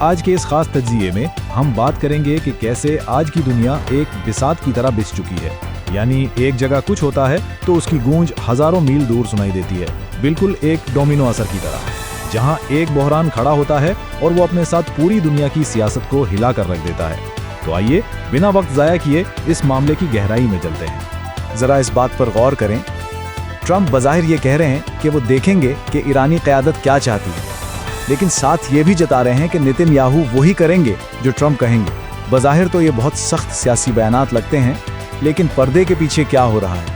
आज के इस खास तज्जिये में हम बात करेंगे कि कैसे आज की दुनिया एक बिसात की तरह बिछ चुकी है। यानी एक जगह कुछ होता है तो उसकी गूंज हजारों मील दूर सुनाई देती है, बिल्कुल एक डोमिनो असर की तरह, जहां एक बहरान खड़ा होता है और वो अपने साथ पूरी दुनिया की सियासत को हिला कर रख देता है। तो आइए बिना वक्त जाया किए इस मामले की गहराई में चलते हैं। जरा इस बात पर गौर करें, ट्रंप बज़ाहिर ये कह रहे हैं कि वो देखेंगे कि ईरानी क़यादत क्या चाहती है, लेकिन साथ ये भी जता रहे हैं कि नेतन्याहू वही करेंगे जो ट्रंप कहेंगे। बज़ाहिर तो ये बहुत सख्त सियासी बयानात लगते हैं, लेकिन पर्दे के पीछे क्या हो रहा है?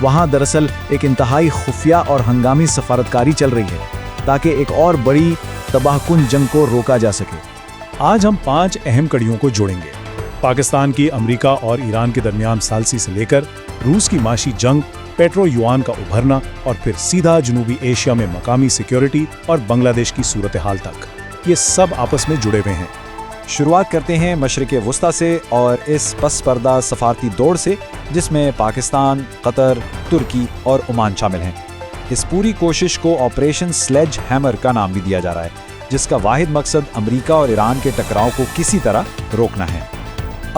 वहाँ दरअसल एक इंतहाई खुफिया और हंगामी सफारतकारी चल रही है ताकि एक और बड़ी तबाहकुन जंग को रोका जा सके। आज हम 5 अहम कड़ियों को जोड़ेंगे। पाकिस्तान की अमेरिका और ईरान के दरमियान सालसी से लेकर रूस की माशी जंग, पेट्रो युआन का उभरना और फिर सीधा जनूबी एशिया में मकामी सिक्योरिटी और बांग्लादेश की सूरत हाल तक, ये सब आपस में जुड़े हुए हैं। शुरुआत करते हैं मशरिक़ वुस्ता से और इस पस पर्दा सफारती दौड़ से जिसमें पाकिस्तान, कतर, तुर्की और ओमान शामिल हैं। इस पूरी कोशिश को ऑपरेशन स्लेज हैमर का नाम भी दिया जा रहा है, जिसका वाहिद मकसद अमेरिका और ईरान के टकराव को किसी तरह रोकना है।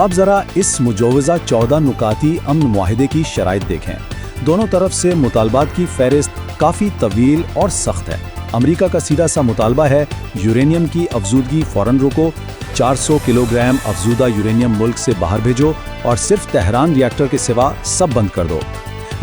अब जरा इस मुजवज़ा 14 नुकाती अमन मुआहिदे की शराइत देखें। दोनों तरफ से मुतालबात की फहरिस्त काफ़ी तवील और सख्त है। अमेरिका का सीधा सा मुतालबा है यूरेनियम की अफजूदगी फ़ौरन रोको, 400 किलोग्राम अफजूदा यूरेनियम मुल्क से बाहर भेजो और सिर्फ तेहरान रिएक्टर के सिवा सब बंद कर दो।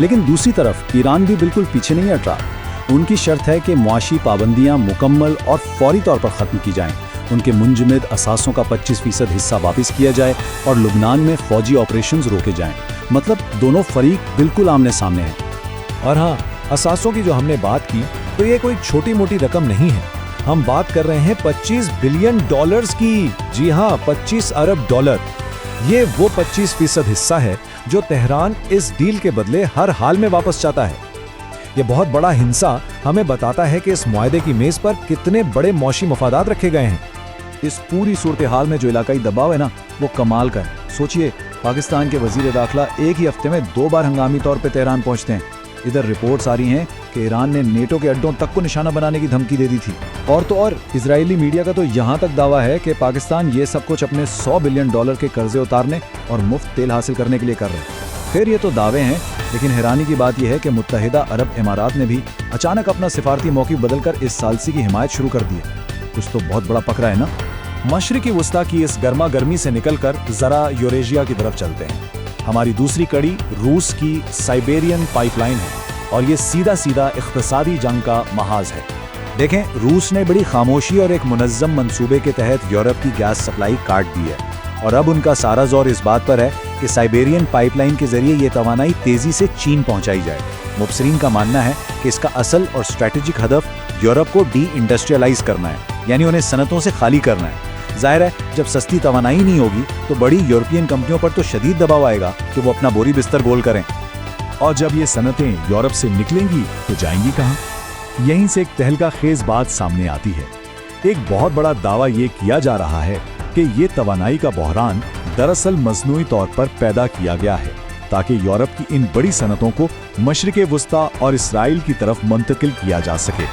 लेकिन दूसरी तरफ ईरान भी बिल्कुल पीछे नहीं हट रहा। उनकी शर्त है कि मुआशी पाबंदियां मुकम्मल और फौरी तौर पर ख़त्म की जाएं, उनके मुंजमद असासों का 25% हिस्सा वापस किया जाए और लुबनान में फ़ौजी ऑपरेशंस रोके जाएं। मतलब दोनों फरीक बिल्कुल आमने सामने हैं। और हाँ, असासों की जो हमने बात की तो ये कोई छोटी मोटी रकम नहीं है। हम बात कर रहे हैं $25 बिलियन की। जी हाँ, 25 अरब डॉलर। ये वो 25% हिस्सा है जो तेहरान इस डील के बदले हर हाल में वापस चाहता है। ये बहुत बड़ा हिस्सा हमें बताता है कि इस मुआहदे की मेज पर कितने बड़े मौशी मफादात रखे गए हैं। इस पूरी सूरत हाल में जो इलाकाई दबाव है ना, वो कमाल का है। सोचिए, पाकिस्तान के वजीर दाखिला एक ही हफ्ते में 2 बार हंगामी तौर पे तेहरान पहुंचते हैं। इधर रिपोर्ट्स आ रही हैं कि ईरान ने नेटो के अड्डों तक को निशाना बनाने की धमकी दे दी थी। और तो और इजरायली मीडिया का तो यहाँ तक दावा है कि पाकिस्तान ये सब कुछ अपने $100 बिलियन के कर्जे उतारने और मुफ्त तेल हासिल करने के लिए कर रहे हैं। खैर, ये तो दावे हैं, लेकिन हैरानी की बात यह है कि मुत्तहिदा अरब इमारात ने भी अचानक अपना सिफारती मौक़िफ़ बदलकर इस सालसी की हिमायत शुरू कर दी है। कुछ तो बहुत बड़ा पकड़ा है ना। मशरिक़ी वुस्ता की इस गर्मा गर्मी से निकलकर जरा यूरेशिया की तरफ चलते हैं। हमारी दूसरी कड़ी रूस की साइबेरियन पाइपलाइन है और ये सीधा सीधा इक़्तिसादी जंग का महाज है। देखें, रूस ने बड़ी खामोशी और एक मुनज़्ज़म मंसूबे के तहत यूरोप की गैस सप्लाई काट दी है और अब उनका सारा जोर इस बात पर है कि साइबेरियन पाइपलाइन के जरिए ये तवानाई तेजी से चीन पहुंचाई जाए। मुबसरीन का मानना है कि इसका असल और स्ट्रेटेजिक हदफ यूरोप को डी इंडस्ट्रियलाइज करना है, यानी उन्हें सनतों से खाली करना है। जाहिर है, जब सस्ती तवानाई नहीं होगी तो बड़ी यूरोपियन कंपनियों पर तो शदीद दबाव आएगा कि वो अपना बोरी बिस्तर गोल करें। और जब ये सनतें यूरोप से निकलेंगी तो जाएंगी कहाँ? यहीं से एक तहलका खेज बात सामने आती है। एक बहुत बड़ा दावा ये किया जा रहा है कि ये तवानाई का बहरान दरअसल मजनूई तौर पर पैदा किया गया है ताकि यूरोप की इन बड़ी सनतों को मशरिक़ वुस्ता और इसराइल की तरफ मुंतकिल किया जा सके।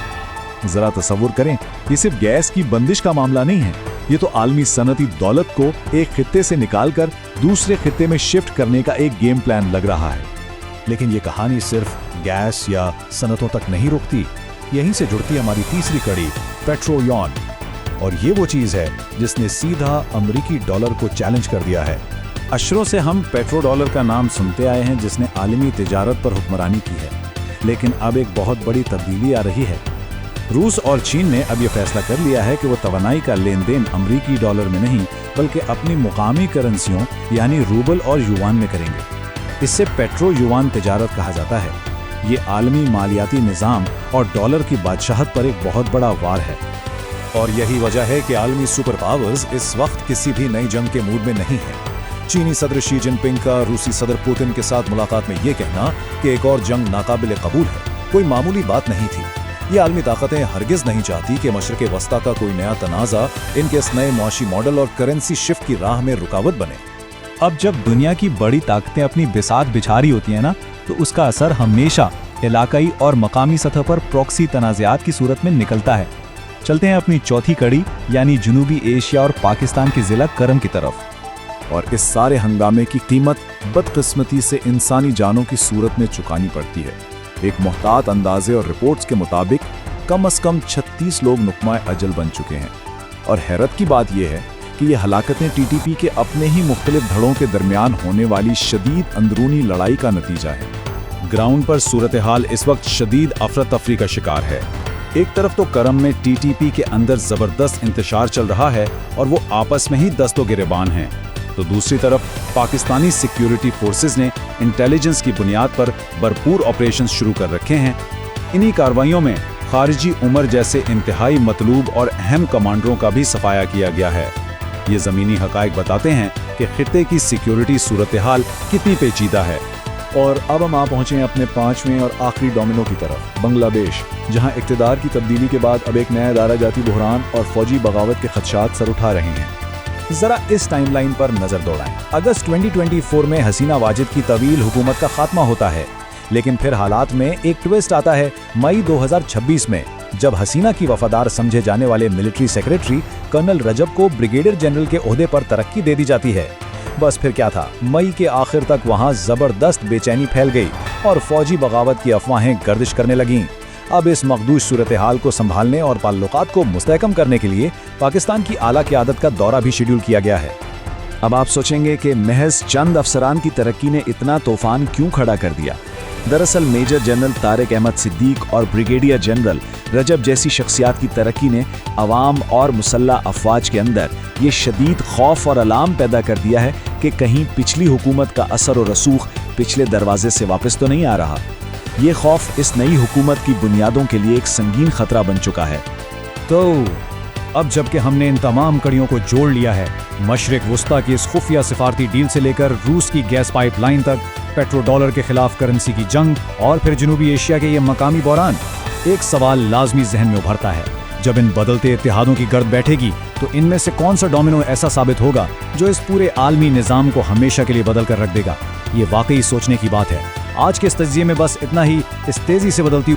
जरा तसव्वुर करें, ये सिर्फ गैस की बंदिश का मामला नहीं है, ये तो आलमी सनती दौलत को एक खित्ते से निकालकर दूसरे खित्ते में शिफ्ट करने का एक गेम प्लान लग रहा है। लेकिन ये कहानी सिर्फ गैस या सनतों तक नहीं रुकती। यहीं से जुड़ती हमारी तीसरी कड़ी, पेट्रो युआन। और ये वो चीज़ है जिसने सीधा अमेरिकी डॉलर को चैलेंज कर दिया है। अशरों से हम पेट्रो डॉलर का नाम सुनते आए हैं, जिसने आलमी तिजारत पर हुक्मरानी की है। लेकिन अब एक बहुत बड़ी तब्दीली आ रही है। रूस और चीन ने अब यह फैसला कर लिया है कि वो तवानाई का लेन देन अमेरिकी डॉलर में नहीं बल्कि अपनी मुकामी करेंसियों यानी रूबल और युआन में करेंगे। इससे पेट्रो युआन तिजारत कहा जाता है। ये आलमी मालियाती निज़ाम और डॉलर की बादशाहत पर एक बहुत बड़ा वार है। और यही वजह है कि आलमी सुपर पावर्स इस वक्त किसी भी नई जंग के मूड में नहीं है। चीनी सदर शी जिनपिंग का रूसी सदर पुतिन के साथ मुलाकात में ये कहना कि एक और जंग नाकाबिल कबूल है, कोई मामूली बात नहीं थी। ये आलमी ताकतें हरगिज़ नहीं चाहती कि मशरिक़ वस्ता का कोई नया तनाज़ा इनके इस नए मुआशी मॉडल और करेंसी शिफ्ट की राह में रुकावट बने। अब जब दुनिया की बड़ी ताकतें अपनी बिसात बिछा रही होती हैं ना, तो उसका असर हमेशा इलाकाई और मकामी सतह पर प्रॉक्सी तनाज़ात की सूरत में निकलता है। चलते हैं अपनी चौथी कड़ी यानी जनूबी एशिया और पाकिस्तान के ज़िला करम की तरफ। और इस सारे हंगामे की कीमत बदकिस्मती से इंसानी जानों की सूरत में चुकानी पड़ती है। एक मुहतात अंदाजे और रिपोर्ट्स के मुताबिक कम से कम 36 लोग नुकमाए अजल बन चुके हैं। और हैरत की बात यह है कि ये हलाकतें टीटीपी के अपने ही मुख्तलिफ धड़ों के दरमियान होने वाली शदीद अंदरूनी लड़ाई का नतीजा है। ग्राउंड पर सूरत हाल इस वक्त शदीद अफरा तफरी का शिकार है। एक तरफ तो करम में टीटीपी के अंदर जबरदस्त इंतशार चल रहा है और वो आपस में ही दस्तो गिरेबान हैं, तो दूसरी तरफ पाकिस्तानी सिक्योरिटी फोर्सेस ने इंटेलिजेंस की बुनियाद पर भरपूर ऑपरेशंस शुरू कर रखे हैं। इन्हीं कार्रवाइयों में खारिजी उमर जैसे इंतहाई मतलूब और अहम कमांडरों का भी सफाया किया गया है। ये ज़मीनी हक़ाइक़ बताते हैं कि खित्ते की सिक्योरिटी सूरत हाल कितनी पेचीदा है। और अब हम पहुंचे हैं अपने 5वें और आखिरी डोमिनो की तरफ, बांग्लादेश, जहां इक़्तिदार की तब्दीली के बाद अब एक नया दायरा जाती बहरान और फौजी बगावत के खदशात सर उठा रहे हैं। ज़रा इस टाइमलाइन पर नज़र दौड़ाएं। अगस्त 2024 में हसीना वाजिद की तवील हुकूमत का खात्मा होता है, लेकिन फिर हालात में एक ट्विस्ट आता है मई 2026 में, जब हसीना की वफादार समझे जाने वाले मिलिट्री सेक्रेटरी कर्नल रजब को ब्रिगेडियर जनरल के ओहदे पर तरक्की दे दी जाती है। बस फिर क्या था, मई के आखिर तक वहां जबरदस्त बेचैनी फैल गई और फौजी बगावत की अफवाहें गर्दिश करने लगीं। अब इस मखदूश सूरत हाल को संभालने और ताल्लुकात को मुस्तहकम करने के लिए पाकिस्तान की आला क़यादत का दौरा भी शेड्यूल किया गया है। अब आप सोचेंगे कि महज चंद अफसरान की तरक्की ने इतना तूफान क्यों खड़ा कर दिया। दरअसल मेजर जनरल तारिक अहमद सिद्दीक और ब्रिगेडियर जनरल रजब जैसी शख्सियात की तरक्की ने अवाम और मुसल्लह अफवाज के अंदर ये शदीद खौफ और अलार्म पैदा कर दिया है कि कहीं पिछली हुकूमत का असर और रसूख पिछले दरवाजे से वापस तो नहीं आ रहा। ये खौफ इस नई हुकूमत की बुनियादों के लिए एक संगीन खतरा बन चुका है। तो अब जबकि हमने इन तमाम कड़ियों को जोड़ लिया है, मशरिक वुस्ता की इस खुफिया सिफारती डील से लेकर रूस की गैस पाइपलाइन तक, पेट्रो डॉलर के खिलाफ करेंसी की जंग और फिर जनूबी एशिया के ये मकामी बहरान, एक सवाल लाजमी जहन में उभरता है, जब इन बदलते इत्तेहादों की गर्द बैठेगी तो इनमें से कौन सा डोमिनो ऐसा साबित होगा जो इस पूरे आलमी निज़ाम को हमेशा के लिए बदल कर रख देगा। ये वाकई सोचने की बात है। आज के इस तज्ज़िये में बस इतना ही। इस तेज़ी से बदलती